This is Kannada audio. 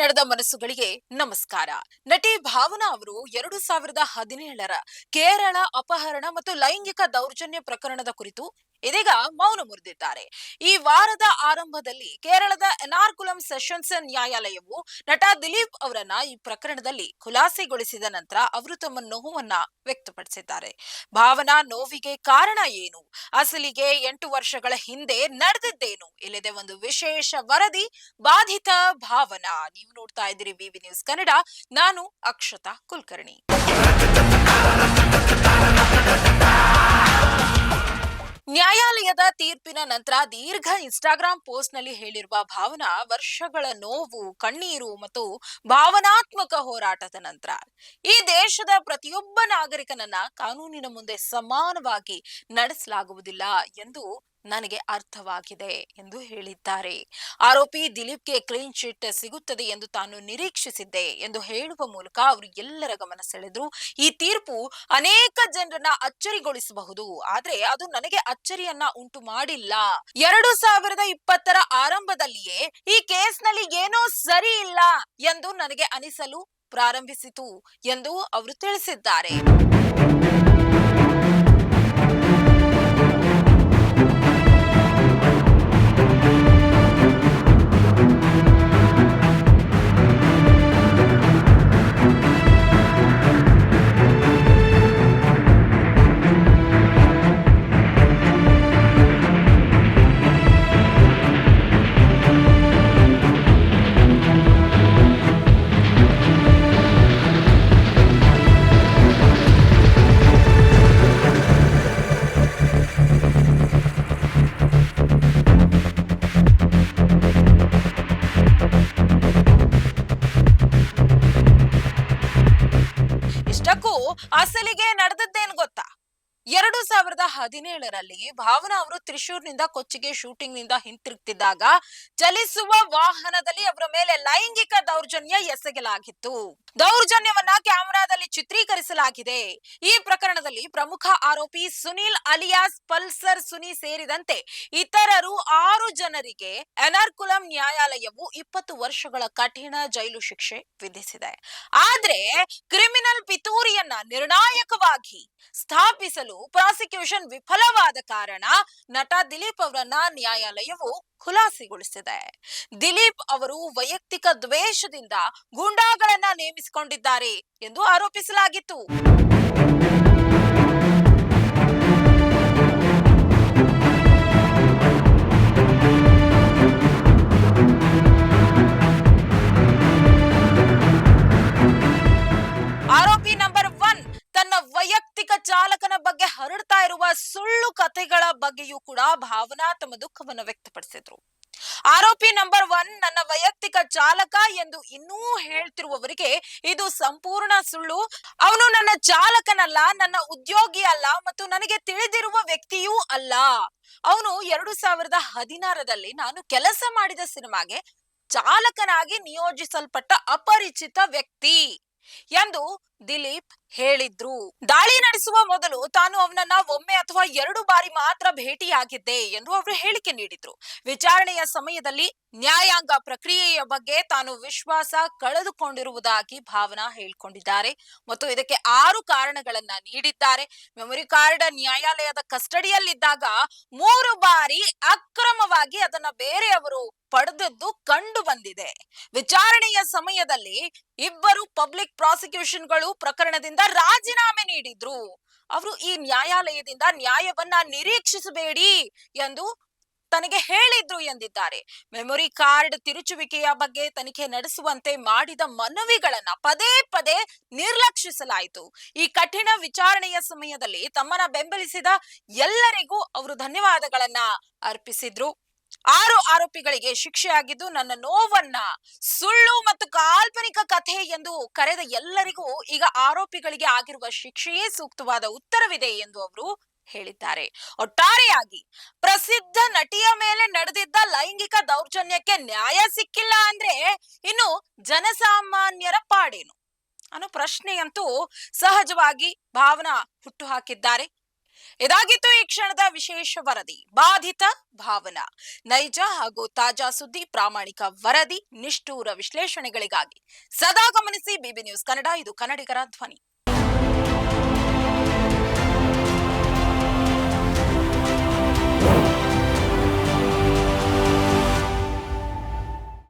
ಕನ್ನಡದ ಮನಸ್ಸುಗಳಿಗೆ ನಮಸ್ಕಾರ. ನಟಿ ಭಾವನಾ ಅವರು 2017ರ ಕೇರಳ ಅಪಹರಣ ಮತ್ತು ಲೈಂಗಿಕ ದೌರ್ಜನ್ಯ ಪ್ರಕರಣದ ಕುರಿತು ಇದೀಗ ಮೌನ ಮುರಿದಿದ್ದಾರೆ. ಈ ವಾರದ ಆರಂಭದಲ್ಲಿ ಕೇರಳದ ಎರ್ನಾಕುಲಂ ಸೆಷನ್ಸ್ ನ್ಯಾಯಾಲಯವು ನಟ ದಿಲೀಪ್ ಅವರನ್ನ ಈ ಪ್ರಕರಣದಲ್ಲಿ ಖುಲಾಸೆಗೊಳಿಸಿದ ನಂತರ ಅವರು ತಮ್ಮ ನೋವನ್ನ ವ್ಯಕ್ತಪಡಿಸಿದ್ದಾರೆ. ಭಾವನಾ ನೋವಿಗೆ ಕಾರಣ ಏನು, ಅಸಲಿಗೆ 8 ವರ್ಷಗಳ ಹಿಂದೆ ನಡೆದಿದ್ದೇನು, ಇಲ್ಲದೆ ಒಂದು ವಿಶೇಷ ವರದಿ ಬಾಧಿತ ಭಾವನಾ. ನೀವು ನೋಡ್ತಾ ಇದ್ದೀರಿ ವಿವಿ ನ್ಯೂಸ್ ಕನ್ನಡ. ನಾನು ಅಕ್ಷತಾ ಕುಲಕರ್ಣಿ. ನ್ಯಾಯಾಲಯದ ತೀರ್ಪಿನ ನಂತರ ದೀರ್ಘ ಇನ್ಸ್ಟಾಗ್ರಾಂ ಪೋಸ್ಟ್ ನಲ್ಲಿ ಹೇಳಿರುವ ಭಾವನಾ, ವರ್ಷಗಳ ನೋವು, ಕಣ್ಣೀರು ಮತ್ತು ಭಾವನಾತ್ಮಕ ಹೋರಾಟದ ನಂತರ ಈ ದೇಶದ ಪ್ರತಿಯೊಬ್ಬ ನಾಗರಿಕನನ್ನ ಕಾನೂನಿನ ಮುಂದೆ ಸಮಾನವಾಗಿ ನಡೆಸಲಾಗುವುದಿಲ್ಲ ಎಂದು ನನಗೆ ಅರ್ಥವಾಗಿದೆ ಎಂದು ಹೇಳಿದ್ದಾರೆ. ಆರೋಪಿ ದಿಲೀಪ್ಗೆ ಕ್ಲೀನ್ ಚಿಟ್ ಸಿಗುತ್ತದೆ ಎಂದು ತಾನು ನಿರೀಕ್ಷಿಸಿದ್ದೆ ಎಂದು ಹೇಳುವ ಮೂಲಕ ಅವರು ಎಲ್ಲರ ಗಮನ ಸೆಳೆದ್ರು. ಈ ತೀರ್ಪು ಅನೇಕ ಜನರನ್ನ ಅಚ್ಚರಿಗೊಳಿಸಬಹುದು, ಆದ್ರೆ ಅದು ನನಗೆ ಅಚ್ಚರಿಯನ್ನ ಉಂಟು ಮಾಡಿಲ್ಲ. 2020ರ ಆರಂಭದಲ್ಲಿಯೇ ಈ ಕೇಸ್ನಲ್ಲಿ ಏನೋ ಸರಿ ಇಲ್ಲ ಎಂದು ನನಗೆ ಅನಿಸಲು ಪ್ರಾರಂಭಿಸಿತು ಎಂದು ಅವರು ತಿಳಿಸಿದ್ದಾರೆ. ಅಸಲಿಗೆ ನಡೆದದ್ದೇನು ಗೊತ್ತಾ? 2017ರಲ್ಲಿ ಭಾವನಾ ಅವರು ತ್ರಿಶೂರ್ನಿಂದ ಕೊಚ್ಚಿಗೆ ಶೂಟಿಂಗ್ ನಿಂದ ಹಿಂತಿರುಗ್ತಿದ್ದಾಗ ಚಲಿಸುವ ವಾಹನದಲ್ಲಿ ಅವರ ಮೇಲೆ ಲೈಂಗಿಕ ದೌರ್ಜನ್ಯ ಎಸಗಲಾಗಿತ್ತು. ದೌರ್ಜನ್ಯವನ್ನ ಕ್ಯಾಮೆರಾದಲ್ಲಿ ಚಿತ್ರೀಕರಿಸಲಾಗಿದೆ. ಈ ಪ್ರಕರಣದಲ್ಲಿ ಪ್ರಮುಖ ಆರೋಪಿ ಸುನಿಲ್ ಅಲಿಯಾಸ್ ಪಲ್ಸರ್ ಸುನಿ ಸೇರಿದಂತೆ ಇತರರು 6 ಜನರಿಗೆ ಎರ್ನಾಕುಲಂ ನ್ಯಾಯಾಲಯವು 20 ವರ್ಷಗಳ ಕಠಿಣ ಜೈಲು ಶಿಕ್ಷೆ ವಿಧಿಸಿದೆ. ಆದ್ರೆ ಕ್ರಿಮಿನಲ್ ಪಿತೂರಿಯನ್ನ ನಿರ್ಣಾಯಕವಾಗಿ ಸ್ಥಾಪಿಸಲು ಪ್ರಾಸಿಕ್ಯೂಷನ್ ವಿಫಲವಾದ ಕಾರಣ ನಟ ದಿಲೀಪ್ ಅವರನ್ನ ನ್ಯಾಯಾಲಯವು ಖುಲಾಸೆಗೊಳಿಸಿದೆ. ದಿಲೀಪ್ ಅವರು ವೈಯಕ್ತಿಕ ದ್ವೇಷದಿಂದ ಗೂಂಡಾಗಳನ್ನ ನೇಮಿಸಿಕೊಂಡಿದ್ದಾರೆ ಎಂದು ಆರೋಪಿಸಲಾಗಿತ್ತು. ಆರೋಪಿ ನಂಬರ್ 1 ತನ್ನ ವೈಯಕ್ತಿಕ ಚಾಲಕನ ಬಗ್ಗೆ ಹರಡ್ತಾ ಇರುವ ಸುಳ್ಳು ಕಥೆಗಳ ಬಗ್ಗೆಯೂ ಕೂಡ ಭಾವನಾ ತಮ್ಮ ದುಃಖವನ್ನು ವ್ಯಕ್ತಪಡಿಸಿದ್ರು. ಆರೋಪಿ ನಂಬರ್ 1 ನನ್ನ ವೈಯಕ್ತಿಕ ಚಾಲಕ ಎಂದು ಇನ್ನೂ ಹೇಳ್ತಿರುವವರಿಗೆ ಇದು ಸಂಪೂರ್ಣ ಸುಳ್ಳು. ಅವನು ನನ್ನ ಚಾಲಕನಲ್ಲ, ನನ್ನ ಉದ್ಯೋಗಿ ಅಲ್ಲ ಮತ್ತು ನನಗೆ ತಿಳಿದಿರುವ ವ್ಯಕ್ತಿಯೂ ಅಲ್ಲ. ಅವನು 2016ರಲ್ಲಿ ನಾನು ಕೆಲಸ ಮಾಡಿದ ಸಿನಿಮಾಗೆ ಚಾಲಕನಾಗಿ ನಿಯೋಜಿಸಲ್ಪಟ್ಟ ಅಪರಿಚಿತ ವ್ಯಕ್ತಿ ಎಂದು ದಿಲೀಪ್ ಹೇಳಿದ್ರು. ದಾಳಿ ನಡೆಸುವ ಮೊದಲು ತಾನು ಅವನನ್ನ ಒಮ್ಮೆ ಅಥವಾ 2 ಬಾರಿ ಮಾತ್ರ ಭೇಟಿಯಾಗಿದ್ದೆ ಎಂದು ಅವರು ಹೇಳಿಕೆ ನೀಡಿದ್ರು. ವಿಚಾರಣೆಯ ಸಮಯದಲ್ಲಿ ನ್ಯಾಯಾಂಗ ಪ್ರಕ್ರಿಯೆಯ ಬಗ್ಗೆ ತಾನು ವಿಶ್ವಾಸ ಕಳೆದುಕೊಂಡಿರುವುದಾಗಿ ಭಾವನಾ ಹೇಳಿಕೊಂಡಿದ್ದಾರೆ ಮತ್ತು ಇದಕ್ಕೆ 6 ಕಾರಣಗಳನ್ನ ನೀಡಿದ್ದಾರೆ. ಮೆಮೊರಿ ಕಾರ್ಡ್ ನ್ಯಾಯಾಲಯದ ಕಸ್ಟಡಿಯಲ್ಲಿದ್ದಾಗ 3 ಬಾರಿ ಅಕ್ರಮವಾಗಿ ಅದನ್ನ ಬೇರೆಯವರು ಪಡೆದದ್ದು ಕಂಡು ಬಂದಿದೆ. ವಿಚಾರಣೆಯ ಸಮಯದಲ್ಲಿ 2 ಪಬ್ಲಿಕ್ ಪ್ರಾಸಿಕ್ಯೂಷನ್ಗಳು ಪ್ರಕರಣದಿಂದ ರಾಜೀನಾಮೆ ನೀಡಿದ್ರು. ಅವರು ಈ ನ್ಯಾಯಾಲಯದಿಂದ ನ್ಯಾಯವನ್ನ ನಿರೀಕ್ಷಿಸಬೇಡಿ ಎಂದು ತನಗೆ ಹೇಳಿದ್ರು ಎಂದಿದ್ದಾರೆ. ಮೆಮೊರಿ ಕಾರ್ಡ್ ತಿರುಚುವಿಕೆಯ ಬಗ್ಗೆ ತನಿಖೆ ನಡೆಸುವಂತೆ ಮಾಡಿದ ಮನವಿಗಳನ್ನ ಪದೇ ಪದೇ ನಿರ್ಲಕ್ಷಿಸಲಾಯಿತು. ಈ ಕಠಿಣ ವಿಚಾರಣೆಯ ಸಮಯದಲ್ಲಿ ತಮ್ಮನ್ನ ಬೆಂಬಲಿಸಿದ ಎಲ್ಲರಿಗೂ ಅವರು ಧನ್ಯವಾದಗಳನ್ನ ಅರ್ಪಿಸಿದ್ರು. 6 ಆರೋಪಿಗಳಿಗೆ ಶಿಕ್ಷೆಯಾಗಿದ್ದು ನನ್ನ ನೋವನ್ನ ಸುಳ್ಳು ಮತ್ತು ಕಾಲ್ಪನಿಕ ಕಥೆ ಎಂದು ಕರೆದ ಎಲ್ಲರಿಗೂ ಈಗ ಆರೋಪಿಗಳಿಗೆ ಆಗಿರುವ ಶಿಕ್ಷೆಯೇ ಸೂಕ್ತವಾದ ಉತ್ತರವಿದೆ ಎಂದು ಅವರು ಹೇಳಿದ್ದಾರೆ. ಒಟ್ಟಾರೆಯಾಗಿ ಪ್ರಸಿದ್ಧ ನಟಿಯ ಮೇಲೆ ನಡೆದಿದ್ದ ಲೈಂಗಿಕ ದೌರ್ಜನ್ಯಕ್ಕೆ ನ್ಯಾಯ ಸಿಕ್ಕಿಲ್ಲ ಅಂದ್ರೆ ಇನ್ನು ಜನಸಾಮಾನ್ಯರ ಪಾಡೇನು ಅನ್ನೋ ಪ್ರಶ್ನೆಯಂತೂ ಸಹಜವಾಗಿ ಭಾವನಾ ಹುಟ್ಟು ಹಾಕಿದ್ದಾರೆ. ಇದಾಗಿತ್ತು ಈ ಕ್ಷಣದ ವಿಶೇಷ ವರದಿ. ಬಾಧಿತ ಭಾವನಾ. ನೈಜ ಹಾಗೂ ತಾಜಾ ಸುದ್ದಿ, ಪ್ರಾಮಾಣಿಕ ವರದಿ, ನಿಷ್ಠೂರ ವಿಶ್ಲೇಷಣೆಗಳಿಗಾಗಿ ಸದಾ ಗಮನಿಸಿ ಬಿಬಿ ನ್ಯೂಸ್ ಕನ್ನಡ. ಇದು ಕನ್ನಡಿಗರ ಧ್ವನಿ.